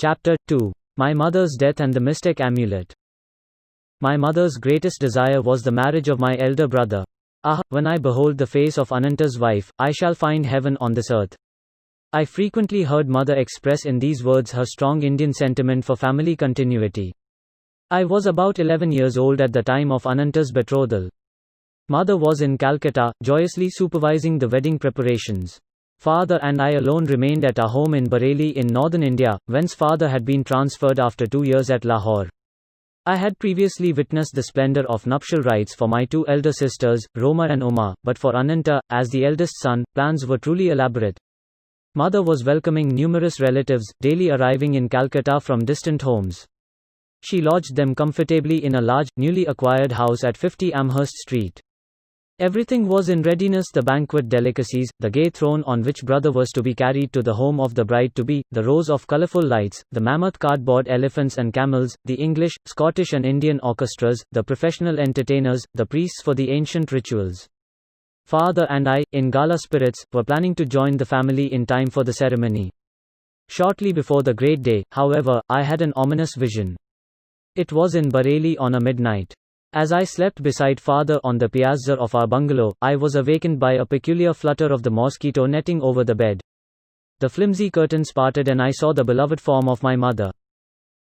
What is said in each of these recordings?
Chapter 2. My Mother's Death and the Mystic Amulet. My mother's greatest desire was the marriage of my elder brother. Ah, when I behold the face of Ananta's wife, I shall find heaven on this earth. I frequently heard mother express in these words her strong Indian sentiment for family continuity. I was about 11 years old at the time of Ananta's betrothal. Mother was in Calcutta, joyously supervising the wedding preparations. Father and I alone remained at our home in Bareilly in northern India, whence father had been transferred after 2 years at Lahore. I had previously witnessed the splendor of nuptial rites for my two elder sisters, Roma and Uma, but for Ananta, as the eldest son, plans were truly elaborate. Mother was welcoming numerous relatives, daily arriving in Calcutta from distant homes. She lodged them comfortably in a large, newly acquired house at 50 Amherst Street. Everything was in readiness: the banquet delicacies, the gay throne on which brother was to be carried to the home of the bride-to-be, the rows of colorful lights, the mammoth cardboard elephants and camels, the English, Scottish and Indian orchestras, the professional entertainers, the priests for the ancient rituals. Father and I, in gala spirits, were planning to join the family in time for the ceremony. Shortly before the great day, however, I had an ominous vision. It was in Bareilly on a midnight. As I slept beside father on the piazza of our bungalow, I was awakened by a peculiar flutter of the mosquito netting over the bed. The flimsy curtains parted and I saw the beloved form of my mother.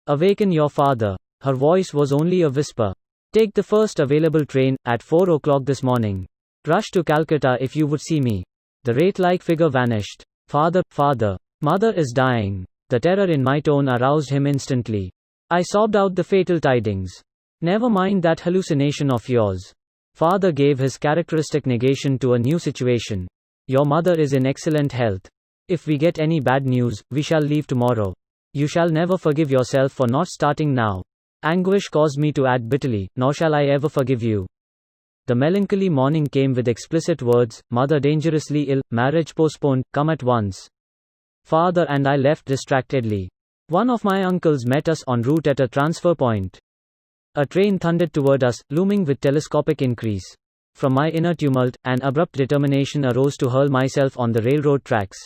"Awaken your father." Her voice was only a whisper. "Take the first available train, at 4 o'clock this morning. Rush to Calcutta if you would see me." The wraith-like figure vanished. "Father, father. Mother is dying." The terror in my tone aroused him instantly. I sobbed out the fatal tidings. "Never mind that hallucination of yours." Father gave his characteristic negation to a new situation. "Your mother is in excellent health. If we get any bad news, we shall leave tomorrow. You shall never forgive yourself for not starting now." Anguish caused me to add bitterly, "Nor shall I ever forgive you." The melancholy morning came with explicit words: "Mother dangerously ill, marriage postponed, come at once." Father and I left distractedly. One of my uncles met us en route at a transfer point. A train thundered toward us, looming with telescopic increase. From my inner tumult, an abrupt determination arose to hurl myself on the railroad tracks.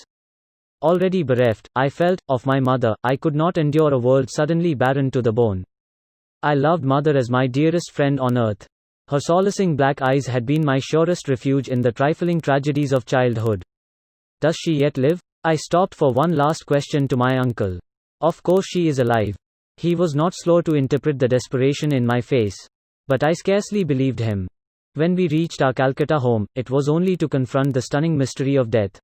Already bereft, I felt, of my mother, I could not endure a world suddenly barren to the bone. I loved mother as my dearest friend on earth. Her solacing black eyes had been my surest refuge in the trifling tragedies of childhood. Does she yet live? I stopped for one last question to my uncle. Of course she is alive. He was not slow to interpret the desperation in my face. But I scarcely believed him. When we reached our Calcutta home, it was only to confront the stunning mystery of death.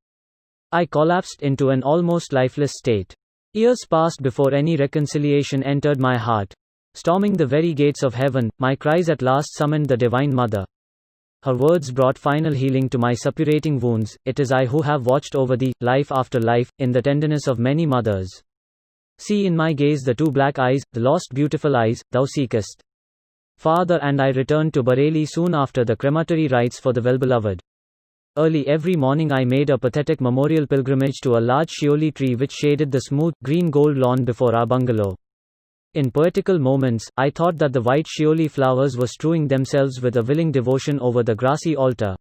I collapsed into an almost lifeless state. Years passed before any reconciliation entered my heart. Storming the very gates of heaven, my cries at last summoned the Divine Mother. Her words brought final healing to my suppurating wounds. "It is I who have watched over thee, life after life, in the tenderness of many mothers. See in my gaze the two black eyes, the lost beautiful eyes, thou seekest." Father and I returned to Bareilly soon after the crematory rites for the well-beloved. Early every morning I made a pathetic memorial pilgrimage to a large shioli tree which shaded the smooth, green-gold lawn before our bungalow. In poetical moments, I thought that the white shioli flowers were strewing themselves with a willing devotion over the grassy altar.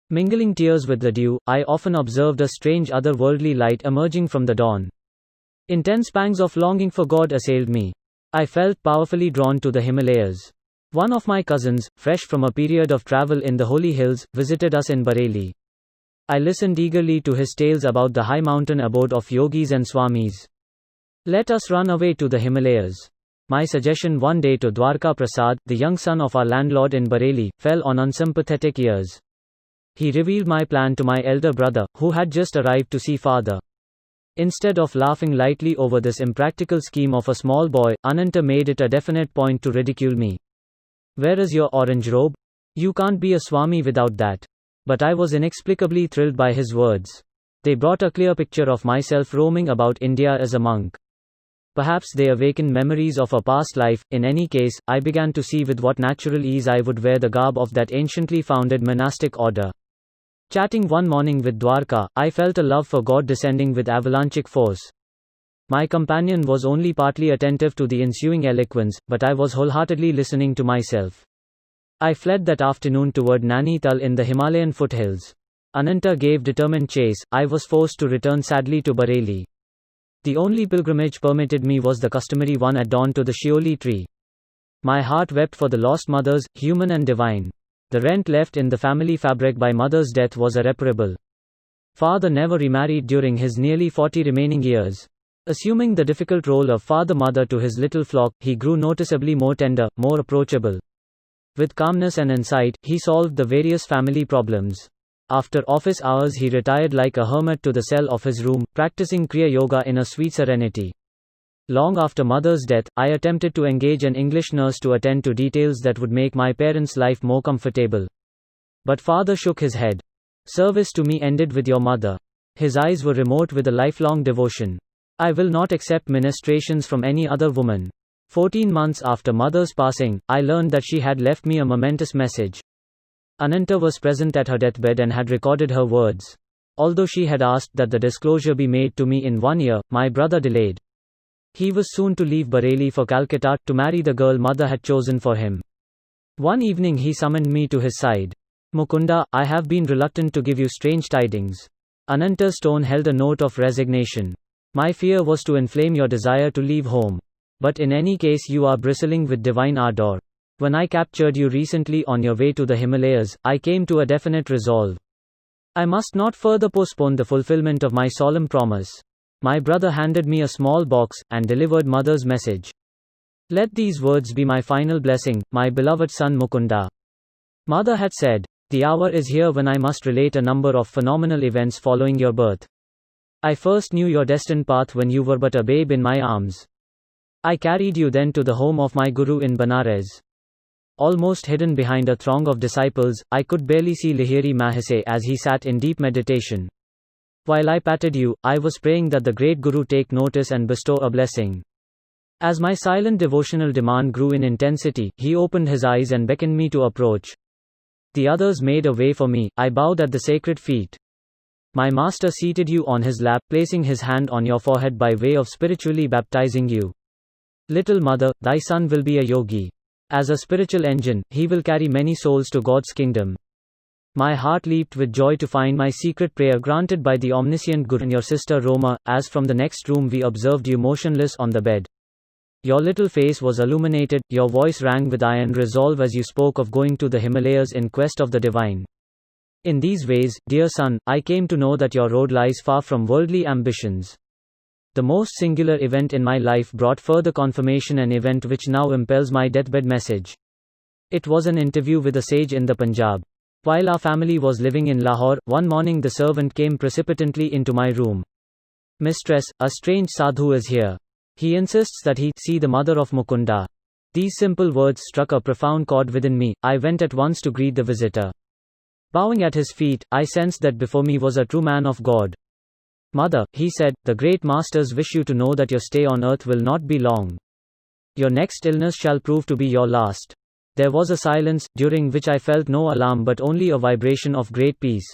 Mingling tears with the dew, I often observed a strange otherworldly light emerging from the dawn. Intense pangs of longing for God assailed me. I felt powerfully drawn to the Himalayas. One of my cousins, fresh from a period of travel in the holy hills, visited us in Bareilly. I listened eagerly to his tales about the high mountain abode of yogis and swamis. "Let us run away to the Himalayas." My suggestion one day to Dwarka Prasad, the young son of our landlord in Bareilly, fell on unsympathetic ears. He revealed my plan to my elder brother, who had just arrived to see father. Instead of laughing lightly over this impractical scheme of a small boy, Ananta made it a definite point to ridicule me. "Where is your orange robe? You can't be a Swami without that." But I was inexplicably thrilled by his words. They brought a clear picture of myself roaming about India as a monk. Perhaps they awakened memories of a past life. In any case, I began to see with what natural ease I would wear the garb of that anciently founded monastic order. Chatting one morning with Dwarka, I felt a love for God descending with avalanchic force. My companion was only partly attentive to the ensuing eloquence, but I was wholeheartedly listening to myself. I fled that afternoon toward Nainital in the Himalayan foothills. Ananta gave determined chase. I was forced to return sadly to Bareilly. The only pilgrimage permitted me was the customary one at dawn to the Shioli tree. My heart wept for the lost mothers, human and divine. The rent left in the family fabric by mother's death was irreparable. Father never remarried during his nearly 40 remaining years. Assuming the difficult role of father-mother to his little flock, he grew noticeably more tender, more approachable. With calmness and insight, he solved the various family problems. After office hours, he retired like a hermit to the cell of his room, practicing Kriya Yoga in a sweet serenity. Long after mother's death, I attempted to engage an English nurse to attend to details that would make my parents' life more comfortable. But father shook his head. Service to me ended with your mother. His eyes were remote with a lifelong devotion. I will not accept ministrations from any other woman. 14 months after mother's passing, I learned that she had left me a momentous message. Ananta was present at her deathbed and had recorded her words. Although she had asked that the disclosure be made to me in 1 year, my brother delayed. He was soon to leave Bareilly for Calcutta, to marry the girl mother had chosen for him. One evening he summoned me to his side. Mukunda, I have been reluctant to give you strange tidings. Ananta's tone held a note of resignation. My fear was to inflame your desire to leave home. But in any case, you are bristling with divine ardor. When I captured you recently on your way to the Himalayas, I came to a definite resolve. I must not further postpone the fulfillment of my solemn promise. My brother handed me a small box, and delivered mother's message. Let these words be my final blessing, my beloved son Mukunda. Mother had said, the hour is here when I must relate a number of phenomenal events following your birth. I first knew your destined path when you were but a babe in my arms. I carried you then to the home of my guru in Benares. Almost hidden behind a throng of disciples, I could barely see Lahiri Mahise as he sat in deep meditation. While I patted you, I was praying that the great guru take notice and bestow a blessing. As my silent devotional demand grew in intensity, he opened his eyes and beckoned me to approach. The others made a way for me. I bowed at the sacred feet. My master seated you on his lap, placing his hand on your forehead by way of spiritually baptizing you. Little mother, thy son will be a yogi. As a spiritual engine, he will carry many souls to God's kingdom. My heart leaped with joy to find my secret prayer granted by the omniscient Guru and your sister Roma, as from the next room we observed you motionless on the bed. Your little face was illuminated, your voice rang with iron resolve as you spoke of going to the Himalayas in quest of the divine. In these ways, dear son, I came to know that your road lies far from worldly ambitions. The most singular event in my life brought further confirmation, an event which now impels my deathbed message. It was an interview with a sage in the Punjab. While our family was living in Lahore, one morning the servant came precipitantly into my room. Mistress, a strange sadhu is here. He insists that he see the mother of Mukunda. These simple words struck a profound chord within me. I went at once to greet the visitor. Bowing at his feet, I sensed that before me was a true man of God. Mother, he said, the great masters wish you to know that your stay on earth will not be long. Your next illness shall prove to be your last. There was a silence, during which I felt no alarm but only a vibration of great peace.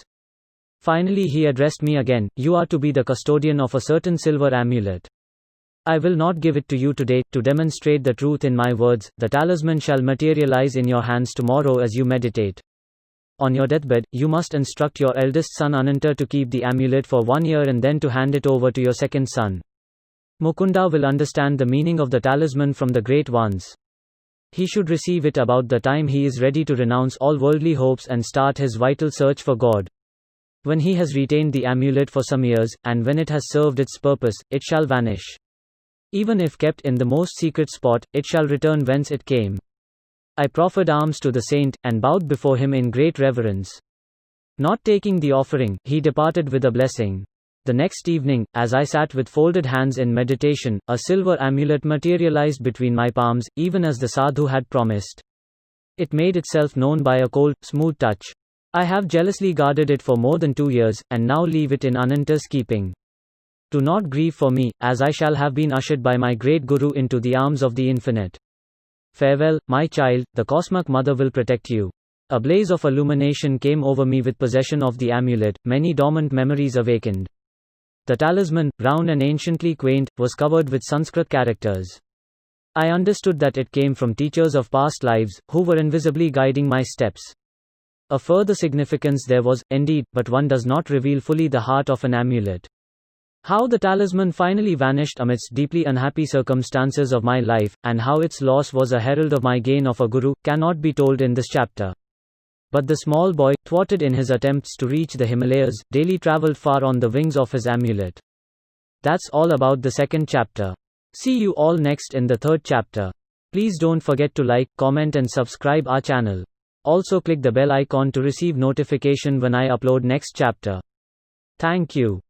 Finally he addressed me again. You are to be the custodian of a certain silver amulet. I will not give it to you today. To demonstrate the truth in my words, the talisman shall materialize in your hands tomorrow as you meditate. On your deathbed, you must instruct your eldest son Ananta to keep the amulet for 1 year and then to hand it over to your second son. Mukunda will understand the meaning of the talisman from the great ones. He should receive it about the time he is ready to renounce all worldly hopes and start his vital search for God. When he has retained the amulet for some years, and when it has served its purpose, it shall vanish. Even if kept in the most secret spot, it shall return whence it came. I proffered alms to the saint, and bowed before him in great reverence. Not taking the offering, he departed with a blessing. The next evening, as I sat with folded hands in meditation, a silver amulet materialized between my palms, even as the sadhu had promised. It made itself known by a cold, smooth touch. I have jealously guarded it for more than 2 years, and now leave it in Ananta's keeping. Do not grieve for me, as I shall have been ushered by my great Guru into the arms of the Infinite. Farewell, my child, the cosmic mother will protect you. A blaze of illumination came over me with possession of the amulet, many dormant memories awakened. The talisman, round and anciently quaint, was covered with Sanskrit characters. I understood that it came from teachers of past lives, who were invisibly guiding my steps. A further significance there was, indeed, but one does not reveal fully the heart of an amulet. How the talisman finally vanished amidst deeply unhappy circumstances of my life, and how its loss was a herald of my gain of a guru, cannot be told in this chapter. But the small boy, thwarted in his attempts to reach the Himalayas, daily traveled far on the wings of his amulet. That's all about the second chapter. See you all next in the third chapter. Please don't forget to like, comment and subscribe our channel. Also click the bell icon to receive notification when I upload next chapter. Thank you.